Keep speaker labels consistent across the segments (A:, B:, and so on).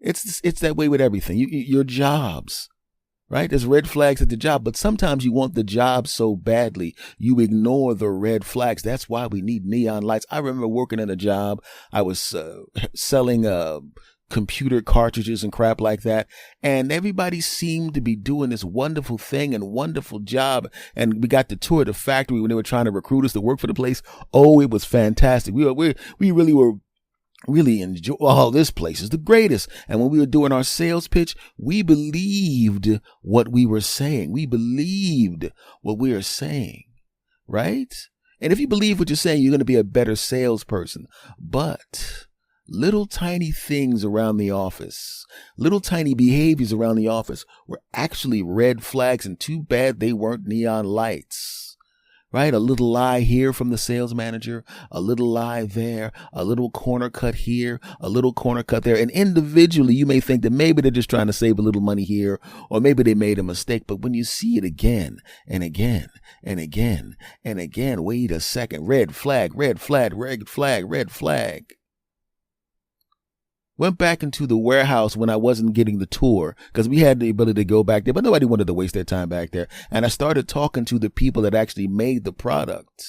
A: It's that way with everything. Your jobs, right? There's red flags at the job, but sometimes you want the job so badly, you ignore the red flags. That's why we need neon lights. I remember working at a job. I was selling computer cartridges and crap like that. And everybody seemed to be doing this wonderful thing and wonderful job. And we got to tour the factory when they were trying to recruit us to work for the place. Oh, it was fantastic. We really were really enjoy. Oh, this place is the greatest. And when we were doing our sales pitch, we believed what we were saying. We believed what we were saying, right? And if you believe what you're saying, you're going to be a better salesperson. But little tiny things around the office, little tiny behaviors around the office were actually red flags, and too bad they weren't neon lights, right? A little lie here from the sales manager, a little lie there, a little corner cut here, a little corner cut there. And individually, you may think that maybe they're just trying to save a little money here, or maybe they made a mistake. But when you see it again and again and again and again, wait a second, red flag, red flag, red flag, red flag. Went back into the warehouse when I wasn't getting the tour, because we had the ability to go back there, but nobody wanted to waste their time back there. And I started talking to the people that actually made the product.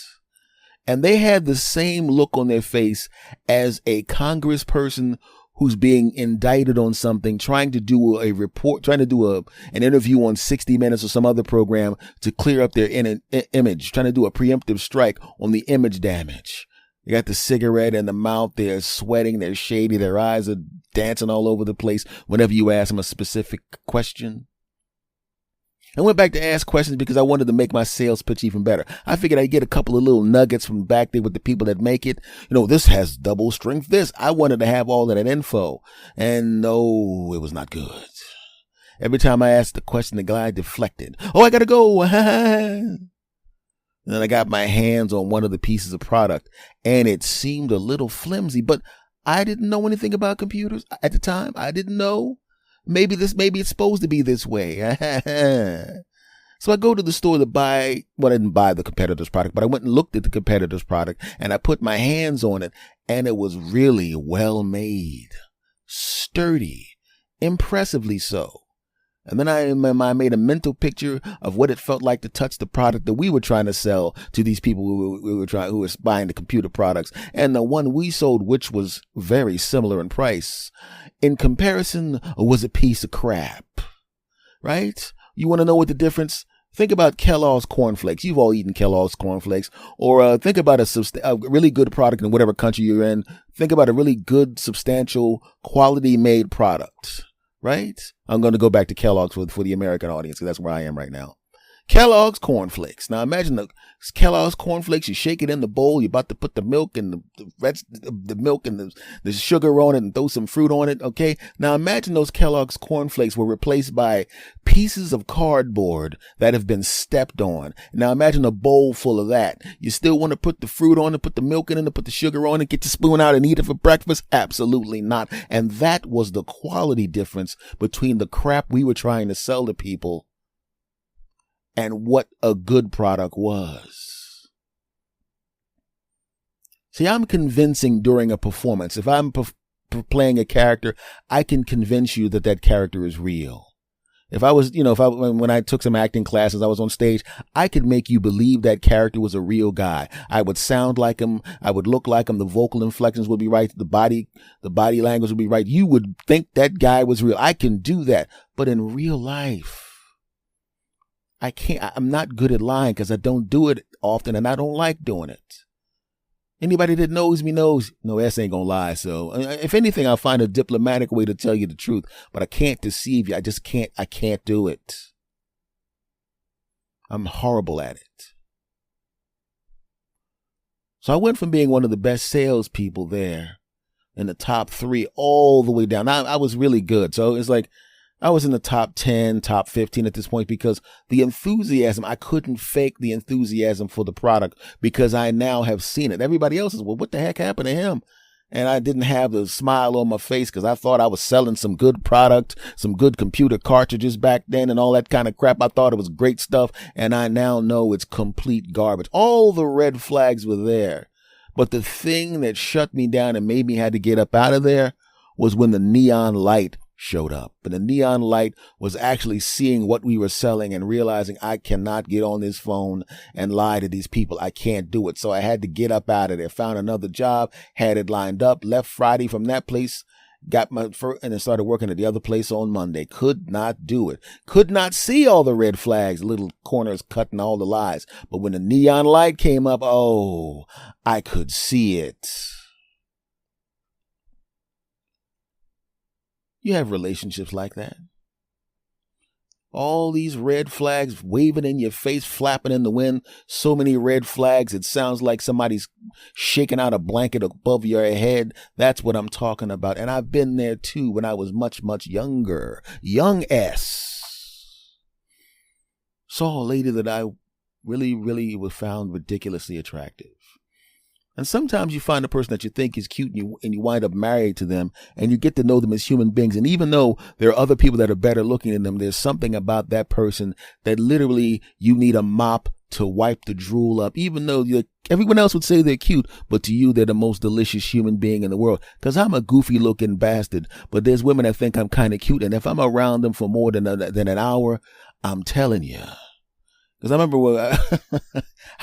A: And they had the same look on their face as a congressperson who's being indicted on something, trying to do a report, trying to do an interview on 60 Minutes or some other program to clear up their image, trying to do a preemptive strike on the image damage. They got the cigarette in the mouth. They're sweating. They're shady. Their eyes are dancing all over the place whenever you ask them a specific question. I went back to ask questions because I wanted to make my sales pitch even better. I figured I'd get a couple of little nuggets from back there with the people that make it. You know, this has double strength. I wanted to have all of that info. And no, it was not good. Every time I asked the question, the guy deflected. Oh, I got to go. And then I got my hands on one of the pieces of product, and it seemed a little flimsy, but I didn't know anything about computers at the time. I didn't know. Maybe it's supposed to be this way. So I go to the store to buy, well, I didn't buy the competitor's product, but I went and looked at the competitor's product, and I put my hands on it, and it was really well made, sturdy, impressively so. And then I made a mental picture of what it felt like to touch the product that we were trying to sell to these people who were buying the computer products. And the one we sold, which was very similar in price, in comparison, was a piece of crap, right? You want to know what the difference? Think about Kellogg's cornflakes. You've all eaten Kellogg's cornflakes. Or think about a really good product in whatever country you're in. Think about a really good, substantial, quality-made product. Right? I'm going to go back to Kellogg's for the American audience, because that's where I am right now. Kellogg's cornflakes. Now imagine the Kellogg's cornflakes. You shake it in the bowl. You're about to put the milk and the milk and the sugar on it and throw some fruit on it. Okay. Now imagine those Kellogg's cornflakes were replaced by pieces of cardboard that have been stepped on. Now imagine a bowl full of that. You still want to put the fruit on it, put the milk in it, put the sugar on it, get the spoon out and eat it for breakfast? Absolutely not. And that was the quality difference between the crap we were trying to sell to people and what a good product was. See, I'm convincing during a performance. If I'm playing a character, I can convince you that character is real. If I was, when I took some acting classes, I was on stage, I could make you believe that character was a real guy. I would sound like him. I would look like him. The vocal inflections would be right. The body language would be right. You would think that guy was real. I can do that. But in real life, I'm not good at lying because I don't do it often and I don't like doing it. Anybody that knows me knows, no, S ain't gonna lie. So if anything, I'll find a diplomatic way to tell you the truth, but I can't deceive you. I can't do it. I'm horrible at it. So I went from being one of the best salespeople there in the top 3 all the way down. I was really good. So it's like, I was in the top 10, top 15 at this point because the enthusiasm, I couldn't fake the enthusiasm for the product because I now have seen it. Everybody else is, well, what the heck happened to him? And I didn't have the smile on my face because I thought I was selling some good product, some good computer cartridges back then and all that kind of crap. I thought it was great stuff. And I now know it's complete garbage. All the red flags were there. But the thing that shut me down and made me had to get up out of there was when the neon light showed up. And the neon light was actually seeing what we were selling and realizing I cannot get on this phone and lie to these people. I can't do it. So I had to get up out of there, found another job, had it lined up, left Friday from that place, got my first, and then started working at the other place on Monday. Could not do it. Could not see all the red flags, little corners cutting all the lies. But when the neon light came up, oh, I could see it. You have relationships like that. All these red flags waving in your face, flapping in the wind. So many red flags. It sounds like somebody's shaking out a blanket above your head. That's what I'm talking about. And I've been there too when I was much, much younger. Young S. Saw a lady that I really, really was found ridiculously attractive. And sometimes you find a person that you think is cute and you wind up married to them and you get to know them as human beings. And even though there are other people that are better looking than them, there's something about that person that literally you need a mop to wipe the drool up, even though everyone else would say they're cute, but to you, they're the most delicious human being in the world. Because I'm a goofy looking bastard, but there's women that think I'm kind of cute. And if I'm around them for more than an hour, I'm telling you. Because I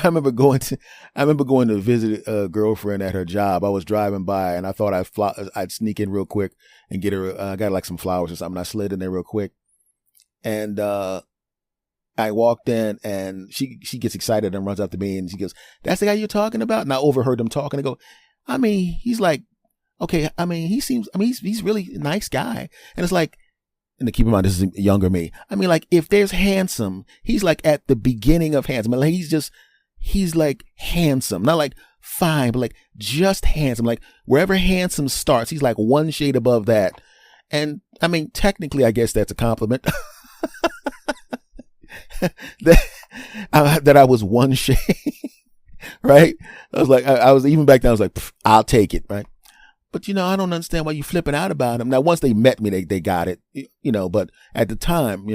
A: remember going to visit a girlfriend at her job. I was driving by and I thought I'd sneak in real quick and get her. I got like some flowers or something. I slid in there real quick, and I walked in and she gets excited and runs up to me and she goes, "That's the guy you're talking about?" And I overheard them talking. I go, "I mean, he's like, okay. I mean, he's really a nice guy." And it's like. And to keep in mind, this is younger me. I mean, like, if there's handsome, he's like at the beginning of handsome. Like, he's like handsome. Not like fine, but like just handsome. Like, wherever handsome starts, he's like one shade above that. And I mean, technically, I guess that's a compliment. that I was one shade, right? I was like, I was even back then, I was like, I'll take it, right? But, I don't understand why you flipping out about them. Now, once they met me, they got it, but at the time,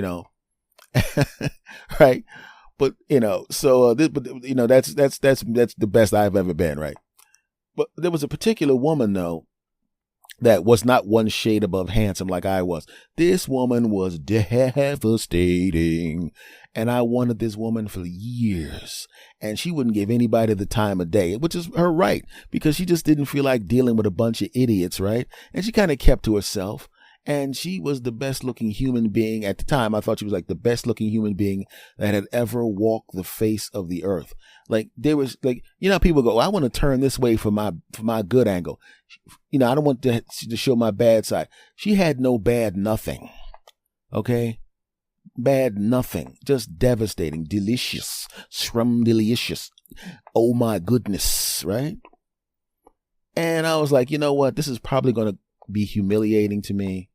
A: right. But, so, that's the best I've ever been. Right. But there was a particular woman, though, that was not one shade above handsome like I was. This woman was devastating. And I wanted this woman for years. And she wouldn't give anybody the time of day, which is her right, because she just didn't feel like dealing with a bunch of idiots, right? And she kind of kept to herself. And she was the best looking human being at the time. I thought she was like the best looking human being that had ever walked the face of the earth. Like there was like, people go, I want to turn this way for my good angle. I don't want to show my bad side. She had no bad nothing. Okay. Bad nothing. Just devastating. Delicious. Delicious. Oh my goodness. Right. And I was like, you know what? This is probably going to be humiliating to me.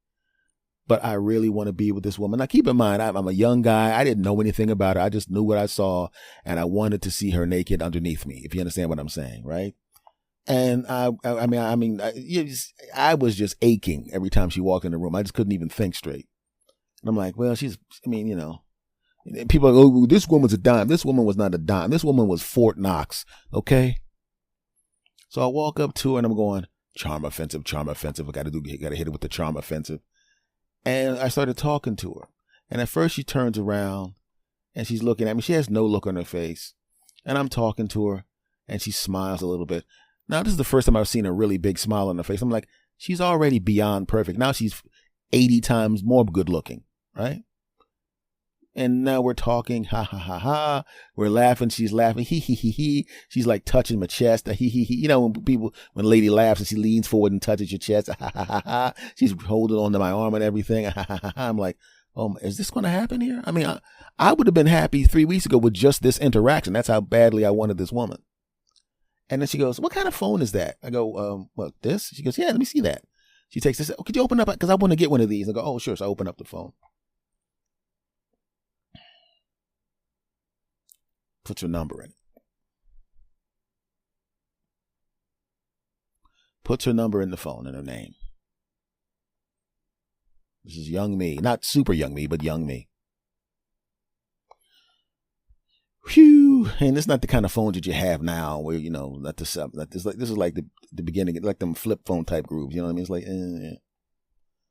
A: But I really want to be with this woman. Now, keep in mind, I'm a young guy. I didn't know anything about her. I just knew what I saw, and I wanted to see her naked underneath me, if you understand what I'm saying, right? And I was just aching every time she walked in the room. I just couldn't even think straight. And I'm like, well, people are like, oh, this woman's a dime. This woman was not a dime. This woman was Fort Knox, okay? So I walk up to her, and I'm going, charm offensive. I got to hit it with the charm offensive. And I started talking to her. And at first she turns around and she's looking at me. She has no look on her face. And I'm talking to her and she smiles a little bit. Now, this is the first time I've seen a really big smile on her face. I'm like, she's already beyond perfect. Now she's 80 times more good looking, right? And now we're talking, ha, ha, ha, ha. We're laughing. She's laughing. He, he, he, he. She's like touching my chest. He, he, he. When a lady laughs and she leans forward and touches your chest, ha, ha, ha, ha. She's holding onto my arm and everything. Ha, ha, ha, ha. I'm like, oh, is this going to happen here? I mean, I would have been happy 3 weeks ago with just this interaction. That's how badly I wanted this woman. And then she goes, what kind of phone is that? I go, what, this? She goes, yeah, let me see that. She takes this. Oh, could you open up? Because I want to get one of these. I go, oh, sure. So I open up the phone. Put your number in it. Puts her number in the phone and her name. This is young me. Not super young me, but young me. Whew. And it's not the kind of phones that you have now where, this is like the beginning, like them flip phone type grooves. You know what I mean? It's like,